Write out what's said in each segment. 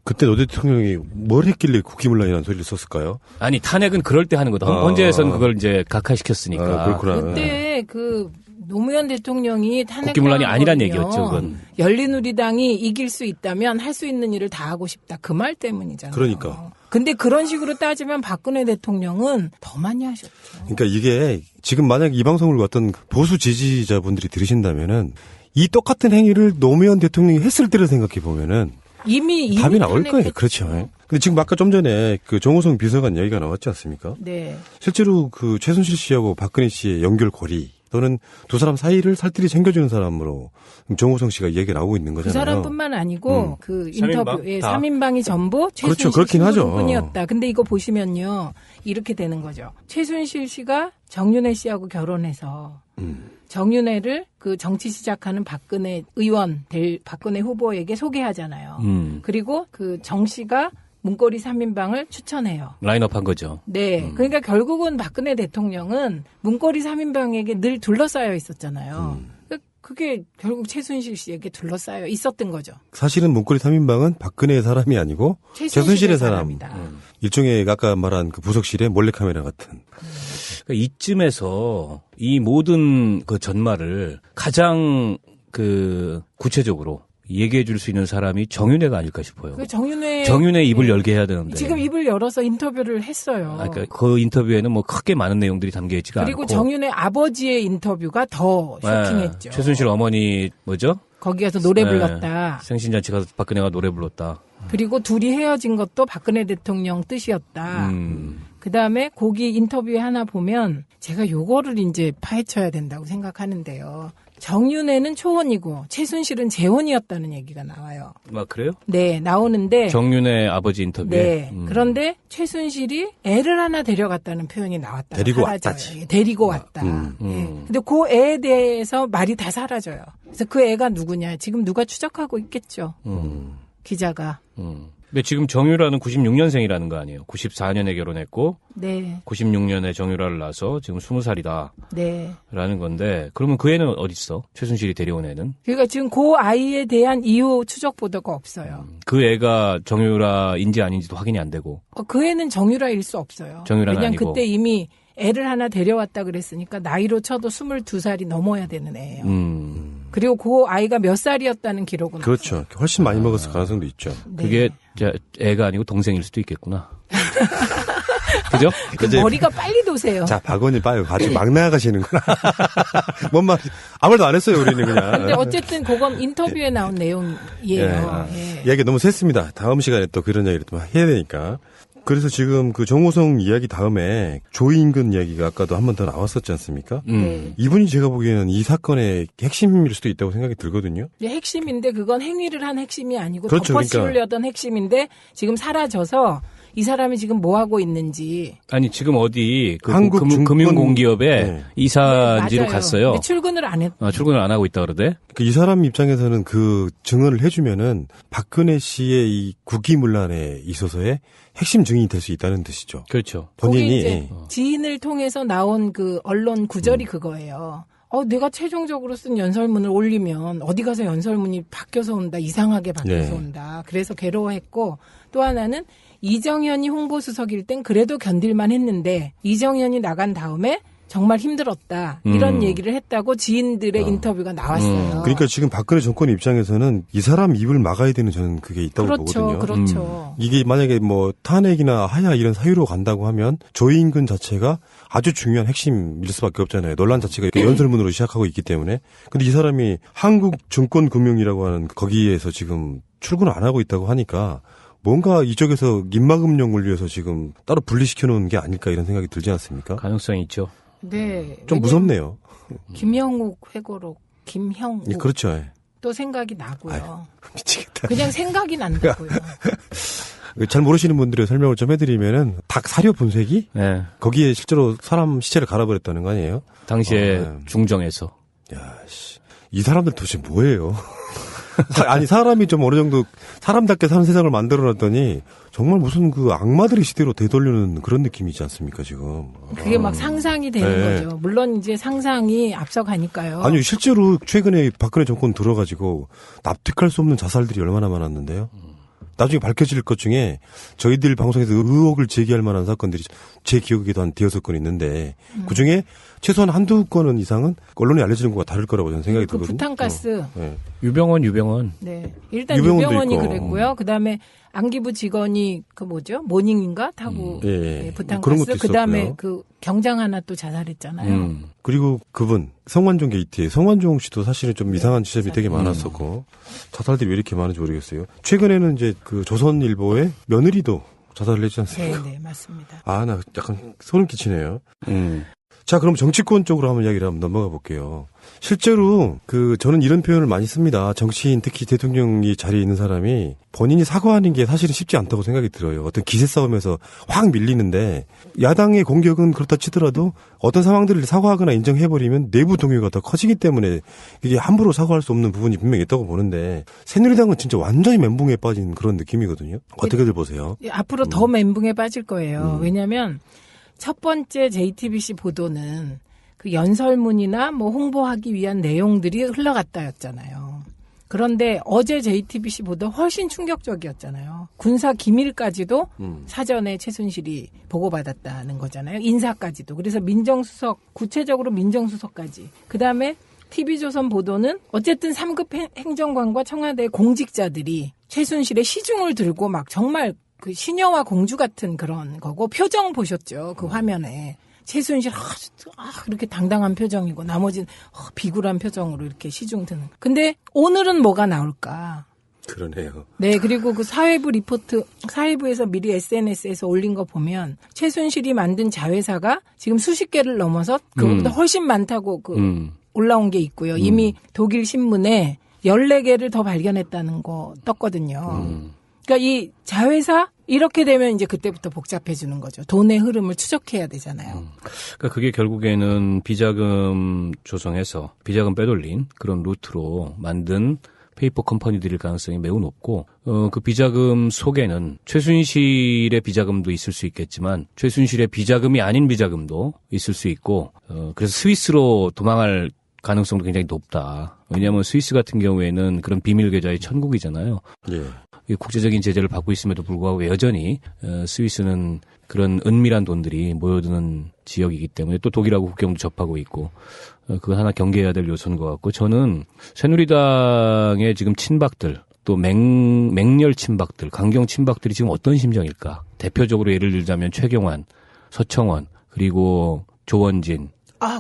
그때 노 대통령이 뭘 했길래 국기문란이라는 소리를 썼을까요? 아니 탄핵은 그럴 때 하는 거다. 헌재에서는 그걸 이제 각하시켰으니까. 그렇구나. 그때 노무현 대통령이 국기문란이 아니란 얘기였죠. 그건. 열린우리당이 이길 수 있다면 할 수 있는 일을 다 하고 싶다. 그 말 때문이잖아요. 그러니까. 근데 그런 식으로 따지면 박근혜 대통령은 더 많이 하셨죠. 그러니까 이게 지금 만약 이 방송을 어떤 보수 지지자분들이 들으신다면은 이 똑같은 행위를 노무현 대통령이 했을 때를 생각해 보면은 이미 답이 나올 거예요. 탄핵했죠. 그렇죠. 근데 지금 아까 좀 전에 그 정호성 비서관 얘기가 나왔지 않습니까? 네. 실제로 그 최순실 씨하고 박근혜 씨의 연결고리 또는 두 사람 사이를 살뜰히 챙겨주는 사람으로 정호성 씨가 얘기가 나오고 있는 그 거잖아요. 사람뿐만 아니고 그 인터뷰에 3인방이 전부 그렇죠. 최순실 그렇긴 하죠. 뿐이었다. 근데 이거 보시면요. 이렇게 되는 거죠. 최순실 씨가 정윤회 씨하고 결혼해서 정윤회를 그 정치 시작하는 박근혜 의원 될 박근혜 후보에게 소개하잖아요. 그리고 그 정 씨가 문고리 3인방을 추천해요. 라인업한 거죠. 네. 그러니까 결국은 박근혜 대통령은 문고리 3인방에게 늘 둘러싸여 있었잖아요. 그게 결국 최순실 씨에게 둘러싸여 있었던 거죠. 사실은 문고리 3인방은 박근혜의 사람이 아니고 최순실의 사람. 사람이다. 일종의 아까 말한 그 부속실의 몰래카메라 같은. 그러니까 이쯤에서 이 모든 그 전말을 가장 그 구체적으로 얘기해 줄 수 있는 사람이 정윤회가 아닐까 싶어요. 정윤회 입을 열게 해야 되는데. 지금 입을 열어서 인터뷰를 했어요. 그러니까 그 인터뷰에는 뭐 크게 많은 내용들이 담겨 있지가 않고. 그리고 정윤회 아버지의 인터뷰가 더 쇼킹했죠. 최순실 어머니 뭐죠? 거기 가서 노래 불렀다. 생신잔치 가서 박근혜가 노래 불렀다. 그리고 둘이 헤어진 것도 박근혜 대통령 뜻이었다. 그다음에 거기 인터뷰에 하나 보면 제가 요거를 이제 파헤쳐야 된다고 생각하는데요. 정윤회는 초혼이고 최순실은 재혼이었다는 얘기가 나와요. 아, 그래요? 네, 나오는데. 정윤회 아버지 인터뷰에. 네. 그런데 최순실이 애를 하나 데려갔다는 표현이 나왔다. 데리고 사라져요. 왔다지. 데리고 왔다. 네. 근데 그 애에 대해서 말이 다 사라져요. 그래서 그 애가 누구냐. 지금 누가 추적하고 있겠죠. 기자가. 근데 지금 정유라는 96년생이라는 거 아니에요? 94년에 결혼했고, 네. 96년에 정유라를 낳아서 지금 20살이다. 네. 라는 건데, 그러면 그 애는 어디 있어? 최순실이 데려온 애는? 그러니까 지금 그 아이에 대한 이후 추적 보도가 없어요. 그 애가 정유라인지 아닌지도 확인이 안 되고. 그 애는 정유라일 수 없어요. 정유라는 왜냐면 아니고. 그때 이미 애를 하나 데려왔다 그랬으니까 나이로 쳐도 22살이 넘어야 되는 애예요. 그리고 그 아이가 몇 살이었다는 기록은 그렇죠. 없어요. 훨씬 많이 먹었을 가능성도 있죠. 네. 그게 애가 아니고 동생일 수도 있겠구나. 그죠? 머리가 빨리 도세요. 자, 박원님 빠요. 아주 막 나가시는구나. 뭔 말, 아무 말도 안 했어요, 우리는 그냥. 근데 어쨌든 그건 인터뷰에 나온 내용이에요. 예. 이야기 너무 셌습니다. 다음 시간에 또 그런 이야기를 또 해야 되니까. 그래서 지금 그 정호성 이야기 다음에 조인근 이야기가 아까도 한 번 더 나왔었지 않습니까? 네. 이분이 제가 보기에는 이 사건의 핵심일 수도 있다고 생각이 들거든요. 이제 핵심인데 그건 행위를 한 핵심이 아니고 그렇죠, 덮어씌우려던 핵심인데 지금 사라져서 이 사람이 지금 뭐 하고 있는지. 아니, 지금 어디 그 한국 금융공기업에 네. 이사지로 맞아요. 갔어요. 근데 출근을 안 했. 출근을 안 하고 있다 그러대? 이 사람 입장에서는 그 증언을 해주면은 박근혜 씨의 이 국기문란에 있어서의 핵심 증인이 될 수 있다는 뜻이죠. 그렇죠. 본인이. 이제 지인을 통해서 나온 그 언론 구절이 그거예요. 내가 최종적으로 쓴 연설문을 올리면 어디 가서 연설문이 바뀌어서 온다. 이상하게 바뀌어서 네. 온다. 그래서 괴로워했고 또 하나는 이정현이 홍보수석일 땐 그래도 견딜만 했는데 이정현이 나간 다음에 정말 힘들었다. 이런 얘기를 했다고 지인들의 인터뷰가 나왔어요. 그러니까 지금 박근혜 정권 입장에서는 이 사람 입을 막아야 되는 저는 그게 있다고 그렇죠. 보거든요. 그렇죠. 이게 만약에 뭐 탄핵이나 하야 이런 사유로 간다고 하면 조인근 자체가 아주 중요한 핵심일 수밖에 없잖아요. 논란 자체가 이렇게 연설문으로 시작하고 있기 때문에. 근데 이 사람이 한국증권금융이라고 하는 거기에서 지금 출근을 안 하고 있다고 하니까 뭔가 이쪽에서 입막음용을 위해서 지금 따로 분리시켜 놓은 게 아닐까 이런 생각이 들지 않습니까? 가능성이 있죠. 네. 좀 무섭네요. 김형욱 회고록, 김형욱. 그렇죠. 예. 또 생각이 나고요. 미치겠다. 그냥 생각이 난다고요. 잘 모르시는 분들의 설명을 좀 해드리면은 닭 사료 분쇄기? 네. 거기에 실제로 사람 시체를 갈아버렸다는 거 아니에요? 당시에 네. 중정에서. 야, 씨. 이 사람들 도대체 뭐예요? 아니, 사람이 좀 어느 정도 사람답게 사는 세상을 만들어놨더니 정말 무슨 그 악마들의 시대로 되돌리는 그런 느낌이지 않습니까, 지금? 그게 막 상상이 되는 네. 거죠. 물론 이제 상상이 앞서가니까요. 아니, 실제로 최근에 박근혜 정권 들어가지고 납득할 수 없는 자살들이 얼마나 많았는데요? 나중에 밝혀질 것 중에 저희들 방송에서 의혹을 제기할 만한 사건들이 제 기억에도 한 5-6건 있는데 그중에 최소한 한두 건은 이상은 언론에 알려지는 것과 다를 거라고 저는 생각이 그 들거든요. 부탄가스. 네. 유병원. 네. 일단 유병원도 유병원이 있고. 그랬고요. 그다음에 안기부 직원이 그 뭐죠? 모닝인가 타고 예. 부탄가스. 그런 것도 그다음에 있었고요. 그 경장 하나 또 자살했잖아요. 그리고 그분 성완종 게이트에 성완종 씨도 사실은 좀 이상한 지점이 되게 많았었고 자살들이 왜 이렇게 많은지 모르겠어요. 최근에는 이제 그 조선일보의 며느리도 자살을 했지 않습니까? 네, 맞습니다. 아, 나 약간 소름 끼치네요. 자, 그럼 정치권 쪽으로 한번 이야기를 한번 넘어가 볼게요. 실제로 저는 이런 표현을 많이 씁니다. 정치인, 특히 대통령이 자리에 있는 사람이 본인이 사과하는 게 사실은 쉽지 않다고 생각이 들어요. 어떤 기세 싸움에서 확 밀리는데 야당의 공격은 그렇다 치더라도 어떤 상황들을 사과하거나 인정해버리면 내부 동요가 더 커지기 때문에 이게 함부로 사과할 수 없는 부분이 분명히 있다고 보는데 새누리당은 진짜 완전히 멘붕에 빠진 그런 느낌이거든요. 어떻게들 보세요? 앞으로 더 멘붕에 빠질 거예요. 왜냐하면 첫 번째 JTBC 보도는 그 연설문이나 뭐 홍보하기 위한 내용들이 흘러갔다였잖아요. 그런데 어제 JTBC 보도 훨씬 충격적이었잖아요. 군사 기밀까지도 사전에 최순실이 보고받았다는 거잖아요. 인사까지도. 그래서 민정수석, 구체적으로 민정수석까지. 그다음에 TV조선 보도는 어쨌든 3급 행정관과 청와대 공직자들이 최순실의 시중을 들고 막 정말 그 시녀와 공주 같은 그런 거고 표정 보셨죠. 그 화면에. 최순실 그렇게 당당한 표정이고 나머지는 비굴한 표정으로 이렇게 시중 드는. 근데 오늘은 뭐가 나올까? 그러네요. 네, 그리고 그 사회부 리포트, 사회부에서 미리 SNS에서 올린 거 보면 최순실이 만든 자회사가 지금 수십 개를 넘어서 그것보다 훨씬 많다고 올라온 게 있고요. 이미 독일 신문에 14개를 더 발견했다는 거 떴거든요. 그러니까 이 자회사 이렇게 되면 이제 그때부터 복잡해지는 거죠. 돈의 흐름을 추적해야 되잖아요. 그러니까 그게 결국에는 비자금 조성해서 비자금 빼돌린 그런 루트로 만든 페이퍼 컴퍼니들일 가능성이 매우 높고 그 비자금 속에는 최순실의 비자금도 있을 수 있겠지만 최순실의 비자금이 아닌 비자금도 있을 수 있고 그래서 스위스로 도망할 가능성도 굉장히 높다. 왜냐하면 스위스 같은 경우에는 그런 비밀 계좌의 천국이잖아요. 예. 국제적인 제재를 받고 있음에도 불구하고 여전히 스위스는 그런 은밀한 돈들이 모여드는 지역이기 때문에 또 독일하고 국경도 접하고 있고 그건 하나 경계해야 될 요소인 것 같고 저는 새누리당의 지금 친박들 또 맹렬 친박들 강경 친박들이 지금 어떤 심정일까. 대표적으로 예를 들자면 최경환, 서청원 그리고 조원진,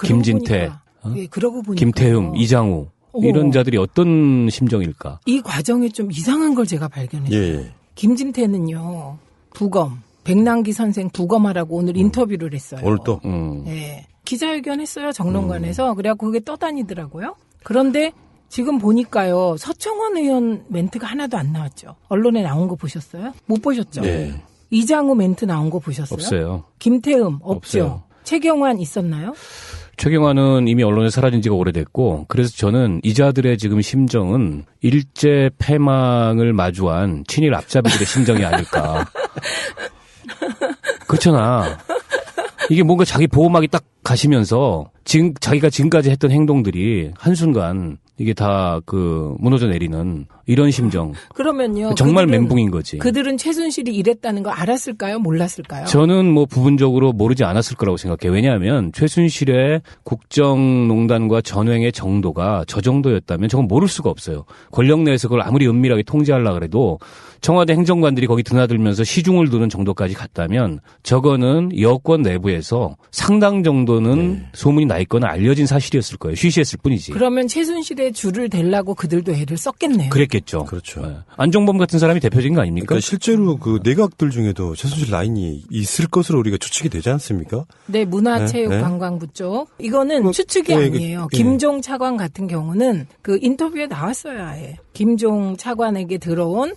김진태, 예, 그러고 보니까 김태흠, 이장우 이런 자들이 어떤 심정일까? 이 과정에 좀 이상한 걸 제가 발견했어요. 예. 김진태는요. 부검, 백남기 선생 부검하라고 오늘 인터뷰를 했어요. 오늘 또? 예. 기자회견 했어요. 정론관에서. 그래갖고 그게 떠다니더라고요. 그런데 지금 보니까요. 서청원 의원 멘트가 하나도 안 나왔죠. 언론에 나온 거 보셨어요? 못 보셨죠? 네. 이장우 멘트 나온 거 보셨어요? 없어요. 김태흠 없죠. 없어요. 최경환 있었나요? 최경환은 이미 언론에 사라진 지가 오래됐고 그래서 저는 이자들의 지금 심정은 일제 패망을 마주한 친일 앞잡이들의 심정이 아닐까. 그렇잖아. 이게 뭔가 자기 보호막이 딱 가시면서 자기가 지금까지 했던 행동들이 한순간 이게 다 무너져 내리는 이런 심정. 그러면요. 정말 멘붕인 거지. 그들은 최순실이 이랬다는 거 알았을까요? 몰랐을까요? 저는 부분적으로 모르지 않았을 거라고 생각해요. 왜냐하면 최순실의 국정농단과 전횡의 정도가 저 정도였다면 저건 모를 수가 없어요. 권력 내에서 그걸 아무리 은밀하게 통제하려고 해도 청와대 행정관들이 거기 드나들면서 시중을 두는 정도까지 갔다면 저거는 여권 내부에서 상당 정도는 소문이 나 있거나 알려진 사실이었을 거예요. 쉬쉬했을 뿐이지. 그러면 최순실의 줄을 대려고 그들도 애를 썼겠네요. 그랬겠죠. 그렇죠. 네. 안종범 같은 사람이 대표적인 거 아닙니까? 그러니까 실제로 내각들 중에도 최순실 라인이 있을 것으로 우리가 추측이 되지 않습니까? 네, 문화체육관광부 쪽. 이거는 추측이 아니에요. 김종 차관 같은 경우는 인터뷰에 나왔어요, 아예. 김종 차관에게 들어온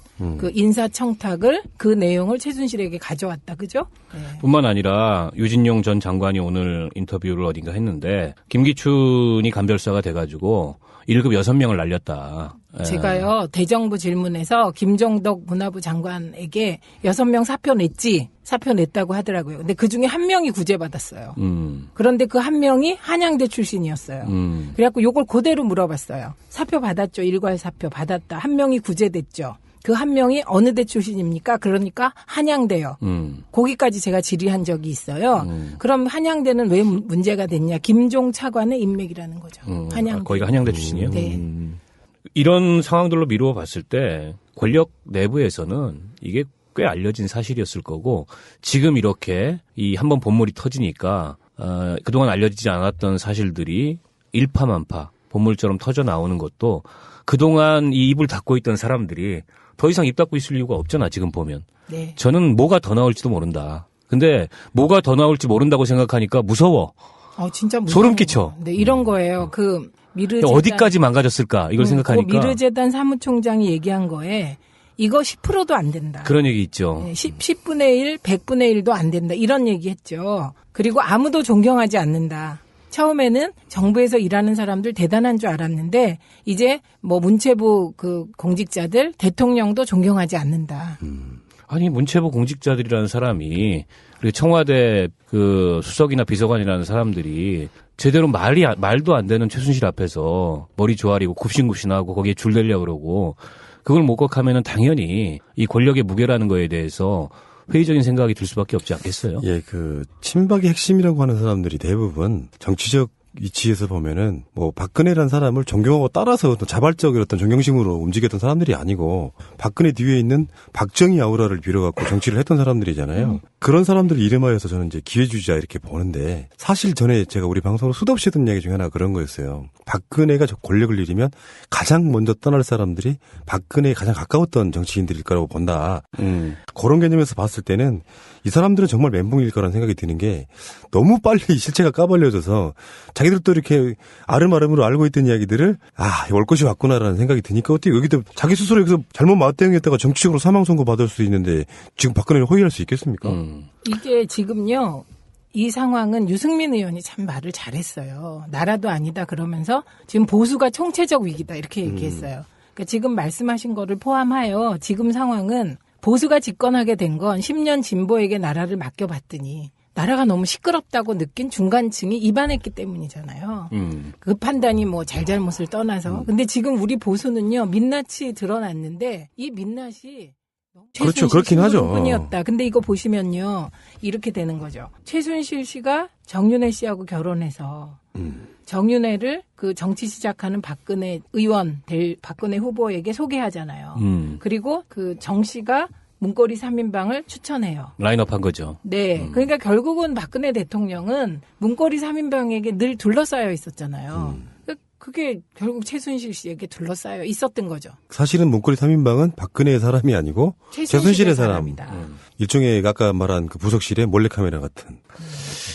인사 청탁을 그 내용을 최순실에게 가져왔다, 그죠? 네. 뿐만 아니라 유진용 전 장관이 오늘 인터뷰를 어딘가 했는데 김기춘이 간별사가 돼가지고 1급 6명을 날렸다. 제가요, 대정부 질문에서 김종덕 문화부 장관에게 6명 사표 냈다고 하더라고요. 근데 그 중에 1명이 구제받았어요. 그런데 그 1명이 한양대 출신이었어요. 그래갖고 요걸 그대로 물어봤어요. 사표 받았죠? 일괄 사표 받았다. 1명이 구제됐죠? 그 한 명이 어느 대 출신입니까? 그러니까 한양대요. 거기까지 제가 질의한 적이 있어요. 그럼 한양대는 왜 문제가 됐냐? 김종 차관의 인맥이라는 거죠. 한양대. 거기가 한양대 출신이요? 네. 이런 상황들로 미루어 봤을 때 권력 내부에서는 이게 꽤 알려진 사실이었을 거고 지금 이렇게 이 한번 본물이 터지니까 그동안 알려지지 않았던 사실들이 일파만파 본물처럼 터져 나오는 것도 그동안 이 입을 닫고 있던 사람들이 더 이상 입 닫고 있을 이유가 없잖아 지금 보면. 네. 저는 뭐가 더 나올지도 모른다. 근데 뭐가 더 나올지 모른다고 생각하니까 무서워. 진짜 무서워. 소름 끼쳐. 네, 이런 거예요. 그 미르재단 어디까지 망가졌을까 이걸 생각하니까. 그 미르재단 사무총장이 얘기한 거에 이거 10%도 안 된다. 그런 얘기 있죠. 네, 10분의 1, 100분의 1도 안 된다. 이런 얘기 했죠. 그리고 아무도 존경하지 않는다. 처음에는 정부에서 일하는 사람들 대단한 줄 알았는데 이제 뭐 문체부 그 공직자들 대통령도 존경하지 않는다. 아니 문체부 공직자들이라는 사람이 그리고 청와대 그 수석이나 비서관이라는 사람들이 제대로 말도 안 되는 최순실 앞에서 머리 조아리고 굽신굽신하고 거기에 줄대려고 그러고 그걸 목격하면은 당연히 이 권력의 무게라는 거에 대해서 회의적인 생각이 들 수밖에 없지 않겠어요? 예, 그 친박의 핵심이라고 하는 사람들이 대부분 정치적 위치에서 보면은 뭐 박근혜라는 사람을 존경하고 따라서 어떤 자발적인 어떤 존경심으로 움직였던 사람들이 아니고 박근혜 뒤에 있는 박정희 아우라를 빌어갖고 정치를 했던 사람들이잖아요. 그런 사람들 이름하여서 저는 이제 기회주의자 이렇게 보는데 사실 전에 제가 우리 방송으로 수도 없이 했던 이야기 중에 하나 그런 거였어요. 박근혜가 권력을 잃으면 가장 먼저 떠날 사람들이 박근혜에 가장 가까웠던 정치인들일 거라고 본다. 그런 개념에서 봤을 때는 이 사람들은 정말 멘붕일 거라는 생각이 드는 게 너무 빨리 실체가 까발려져서 자기들도 이렇게 아름아름으로 알고 있던 이야기들을 올 것이 왔구나라는 생각이 드니까 어떻게 여기도 자기 스스로 여기서 잘못 맞대응했다가 정치적으로 사망 선고 받을 수 있는데 지금 박근혜를 호위할 수 있겠습니까? 이게 지금요. 이 상황은 유승민 의원이 참 말을 잘했어요. 나라도 아니다 그러면서 지금 보수가 총체적 위기다 이렇게 얘기했어요. 그러니까 지금 말씀하신 거를 포함하여 지금 상황은 보수가 집권하게 된 건 10년 진보에게 나라를 맡겨봤더니 나라가 너무 시끄럽다고 느낀 중간층이 이반했기 때문이잖아요. 그 판단이 뭐 잘잘못을 떠나서. 근데 지금 우리 보수는요. 민낯이 드러났는데 이 민낯이 그렇죠. 그렇긴 하죠. 뿐이었다. 근데 이거 보시면요. 이렇게 되는 거죠. 최순실 씨가 정윤회 씨하고 결혼해서 정윤회를 그 정치 시작하는 박근혜 의원 될 박근혜 후보에게 소개하잖아요. 그리고 그 정 씨가 문고리 3인방을 추천해요. 라인업한 거죠. 네. 그러니까 결국은 박근혜 대통령은 문고리 3인방에게 늘 둘러싸여 있었잖아요. 그게 결국 최순실 씨에게 둘러싸여 있었던 거죠. 사실은 문고리 3인방은 박근혜의 사람이 아니고 최순실의 사람. 사람이다. 일종의 아까 말한 그 부속실의 몰래카메라 같은.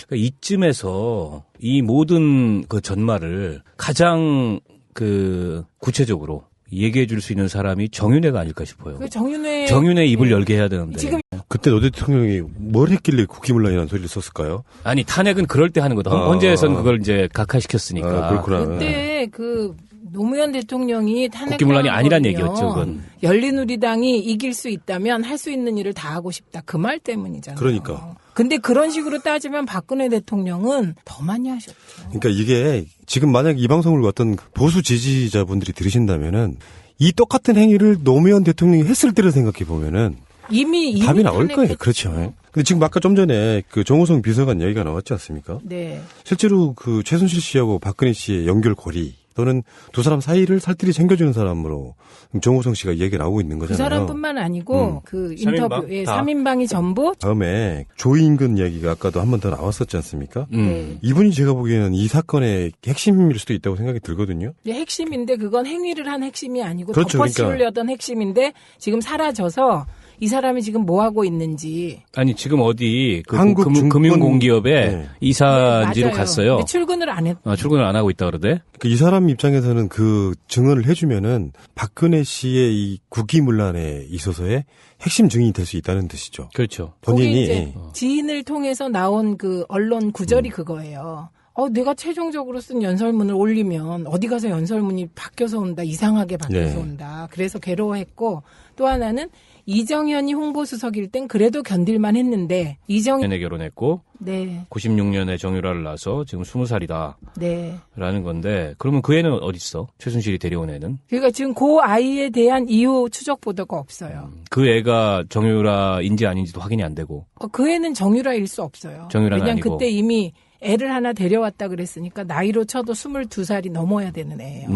그러니까 이쯤에서 이 모든 그 전말을 가장 그 구체적으로 얘기해 줄 수 있는 사람이 정윤회가 아닐까 싶어요. 정윤회 입을 열게 해야 되는데. 지금 그때 노 대통령이 뭘 했길래 국기문란이라는 소리를 썼을까요? 아니 탄핵은 그럴 때 하는 거다. 헌재에서는 그걸 이제 각하시켰으니까. 그렇구나. 그때 그 노무현 대통령이 탄핵 국기문란이 아니란 얘기였죠. 그건. 열린우리당이 이길 수 있다면 할 수 있는 일을 다 하고 싶다. 그 말 때문이잖아요. 그러니까. 근데 그런 식으로 따지면 박근혜 대통령은 더 많이 하셨죠. 그러니까 이게 지금 만약 이 방송을 어떤 보수 지지자분들이 들으신다면은 이 똑같은 행위를 노무현 대통령이 했을 때를 생각해 보면은 이미 답이 나올 거예요. 그렇죠. 근데 지금 아까 좀 전에 그 정호성 비서관 얘기가 나왔지 않습니까? 네. 실제로 그 최순실 씨하고 박근혜 씨의 연결고리 또는 두 사람 사이를 살뜰히 챙겨주는 사람으로 정호성 씨가 얘기가 나오고 있는 거잖아요. 그 사람뿐만 아니고 그 3인방? 인터뷰에 3인방이 전부 다음에 조인근 얘기가 아까도 한 번 더 나왔었지 않습니까? 네. 이분이 제가 보기에는 이 사건의 핵심일 수도 있다고 생각이 들거든요. 핵심인데 그건 행위를 한 핵심이 아니고 그렇죠, 덮어씌우려던 핵심인데 지금 사라져서 이 사람이 지금 뭐 하고 있는지. 아니 지금 어디 그 한국 금융공기업에 네. 이사지로 네, 갔어요. 근데 출근을 안 했. 출근을 안 하고 있다 그러대. 이 사람 입장에서는 그 증언을 해주면은 박근혜 씨의 이 국기문란에 있어서의 핵심 증인이 될 수 있다는 뜻이죠. 그렇죠. 본인이 거기 이제 지인을 통해서 나온 그 언론 구절이 그거예요. 내가 최종적으로 쓴 연설문을 올리면 어디 가서 연설문이 바뀌어서 온다, 이상하게 바뀌어서 네. 온다. 그래서 괴로워했고, 또 하나는 이정현이 홍보수석일 땐 그래도 견딜만 했는데, 년에 결혼했고 네, 96년에 정유라를 낳아서 지금 20살이다. 네. 라는 건데 그러면 그 애는 어디 있어? 최순실이 데려온 애는? 그러니까 지금 그 아이에 대한 이후 추적 보도가 없어요. 그 애가 정유라인지 아닌지도 확인이 안 되고. 그 애는 정유라일 수 없어요. 정유라는 왜냐면 아니고. 그때 이미 애를 하나 데려왔다 그랬으니까 나이로 쳐도 22살이 넘어야 되는 애예요.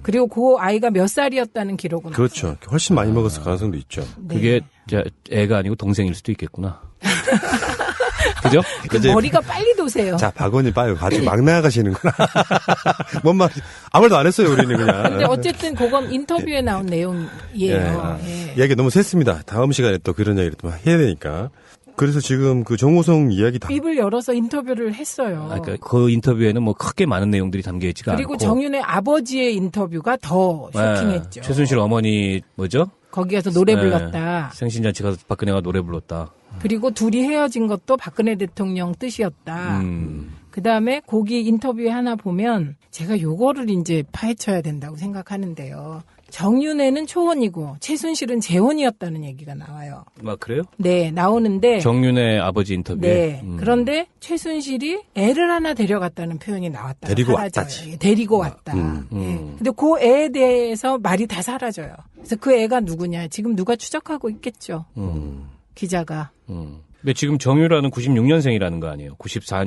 그리고 그 아이가 몇 살이었다는 기록은 그렇죠. 없어요. 훨씬 많이 먹었을 가능성도 있죠. 네. 그게 애가 아니고 동생일 수도 있겠구나. 그죠? 이제- 머리가 빨리 도세요. 자, 박원님 빠요. 아주 막 나가시는구나. 뭔 말, 아무 말도 안 했어요, 우리는 그냥. 근데 어쨌든 그건 인터뷰에 나온 내용이에요. 예. 이야기 너무 샜습니다. 다음 시간에 또 그런 이야기를 또 해야 되니까. 그래서 지금 그 정호성 이야기 다. 입을 열어서 인터뷰를 했어요. 그러니까 그 인터뷰에는 뭐 크게 많은 내용들이 담겨 있지가 그리고 않고. 정윤의 아버지의 인터뷰가 더 쇼킹했죠. 최순실 어머니 뭐죠? 거기 가서 노래 네. 불렀다. 생신잔치 가서 박근혜가 노래 불렀다. 그리고 둘이 헤어진 것도 박근혜 대통령 뜻이었다. 그 다음에 거기 인터뷰에 하나 보면 제가 요거를 이제 파헤쳐야 된다고 생각하는데요. 정윤회는 초혼이고 최순실은 재혼이었다는 얘기가 나와요. 막 그래요? 네, 나오는데. 정윤의 아버지 인터뷰에. 네. 그런데 최순실이 애를 하나 데려갔다는 표현이 나왔다. 데리고 사라져요. 왔다지. 예, 데리고 왔다. 예. 근데 그 애에 대해서 말이 다 사라져요. 그래서 그 애가 누구냐. 지금 누가 추적하고 있겠죠. 기자가. 근데 지금 정유라는 96년생이라는 거 아니에요? 94년.